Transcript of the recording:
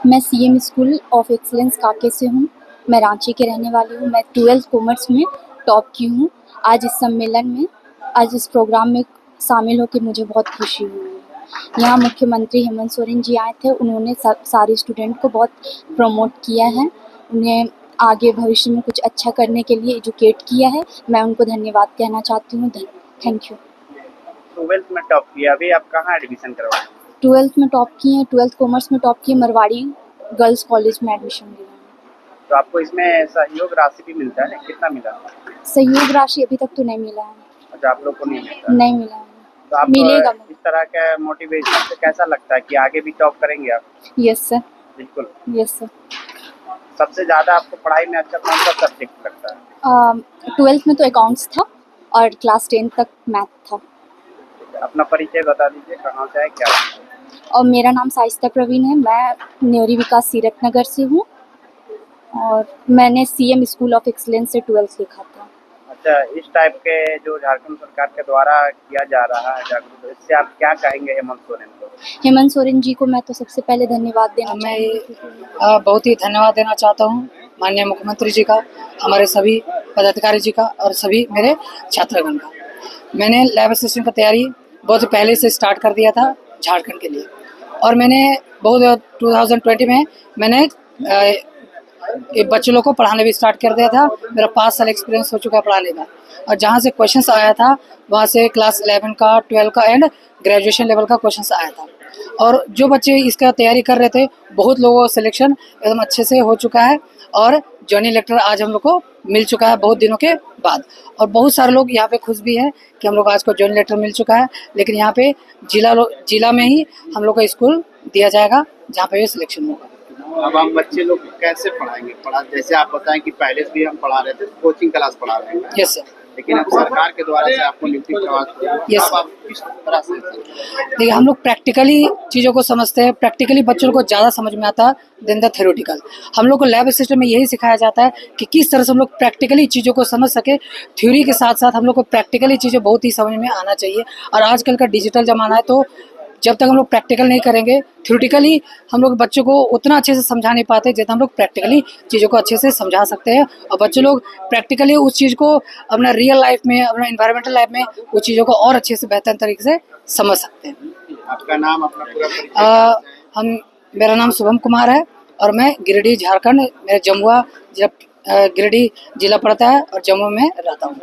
मैं CM school of excellence काके से हूँ। मैं रांची के रहने वाली हूँ। मैं 12th कॉमर्स में टॉप की हूँ। आज इस सम्मेलन में, आज इस प्रोग्राम में शामिल होकर मुझे बहुत खुशी हुई है। यहाँ मुख्यमंत्री हेमंत सोरेन जी आए थे। उन्होंने सारे स्टूडेंट को बहुत प्रमोट किया है, उन्हें आगे भविष्य में कुछ अच्छा करने के लिए एजुकेट किया है। मैं उनको धन्यवाद कहना चाहती हूँ। Thank you. 12th में टॉप किया, अभी आप कहाँ एडमिशन करवाए? 12th में टॉप की है, 12th कॉमर्स में टॉप की है, मरवाड़ी गर्ल्स कॉलेज में एडमिशन लिया है। तो आपको इसमें सहयोग राशि भी मिलता है, कितना मिला? सहयोग राशि अभी तक तो नहीं मिला है। अच्छा, आप लोग को नहीं मिलता? नहीं मिला है। तो आप मिलेगा। इस तरह का मोटिवेशन से कैसा लगता है कि आगे भी टॉप करेंगे आप? Yes sir. बिल्कुल। Yes sir. सबसे ज़्यादा आपको पढ़ाई में अच्छा कौन सा सब्जेक्ट लगता है? 12th में तो अकाउंट्स था और क्लास 10 तक मैथ था। अपना परिचय बता दीजिए, कहाँ से है, क्या है? और मेरा नाम साइस्ता प्रवीण है। मैं न्योरी विकास सीरत नगर से हूँ और मैंने सीएम स्कूल ऑफ एक्सीलेंस से 12th लिखा था। अच्छा, इस टाइप के जो झारखंड सरकार के द्वारा किया जा रहा है जागरूक, इससे आप क्या कहेंगे हेमंत सोरेन को? हेमंत सोरेन जी को मैं तो सबसे पहले धन्यवाद देना मैं बहुत ही धन्यवाद देना चाहता हूँ माननीय मुख्यमंत्री जी का, हमारे सभी पदाधिकारी जी का और सभी मेरे छात्रगण का। मैंने लैब असिस्टेंट का तैयारी बहुत पहले से स्टार्ट कर दिया था झारखंड के लिए, और मैंने बहुत 2020 में मैंने बच्चों लोग को पढ़ाने भी स्टार्ट कर दिया था। मेरा 5 साल एक्सपीरियंस हो चुका है पढ़ाने का, और जहाँ से क्वेश्चंस आया था वहाँ से क्लास 11 का, 12 का एंड ग्रेजुएशन लेवल का क्वेश्चंस आया था। और जो बच्चे इसका तैयारी कर रहे थे, बहुत लोगों का सिलेक्शन एकदम अच्छे से हो चुका है, और जॉइनिंग लेटर आज हम लोग को मिल चुका है बहुत दिनों के बाद। और बहुत सारे लोग यहाँ पे खुश भी हैं कि हम लोग आज को जॉइनिंग लेटर मिल चुका है। लेकिन यहाँ पे जिला में ही हम लोग का स्कूल दिया जाएगा जहाँ पे सिलेक्शन होगा। अब हम बच्चे लोग कैसे पढ़ाएंगे? जैसे आप बताएं कि पहले से भी हम पढ़ा रहे थे, कोचिंग क्लास पढ़ा रहे हैं। Yes sir. लेकिन अब सरकार के द्वारा से आपको नियुक्ति प्रवास, Yes, अब आप किस तरह से? देखिए, हम लोग प्रैक्टिकली चीज़ों को समझते हैं, प्रैक्टिकली बच्चों को ज़्यादा समझ में आता है देन द थ्योरेटिकल। हम लोग को लैब सिस्टम में यही सिखाया जाता है कि किस तरह से हम लोग प्रैक्टिकली चीज़ों को समझ सके। थ्योरी के साथ साथ हम लोग को प्रैक्टिकली चीज़ें बहुत ही समझ में आना चाहिए। और आजकल का डिजिटल ज़माना है, तो जब तक हम लोग प्रैक्टिकल नहीं करेंगे, थ्योरेटिकली हम लोग बच्चों को उतना अच्छे से समझा नहीं पाते जितना हम लोग प्रैक्टिकली चीज़ों को अच्छे से समझा सकते हैं। और बच्चे लोग प्रैक्टिकली उस चीज़ को अपना रियल लाइफ में, अपना इन्वायरमेंटल लाइफ में उस चीज़ों को और अच्छे से बेहतर तरीके से समझ सकते हैं। आपका नाम, अपना पूरा परिचय? मेरा नाम शुभम कुमार है और मैं गिरिडीह झारखंड, मेरा जमुआ गिरिडीह जिला पड़ता है और जम्मू में रहता हूँ।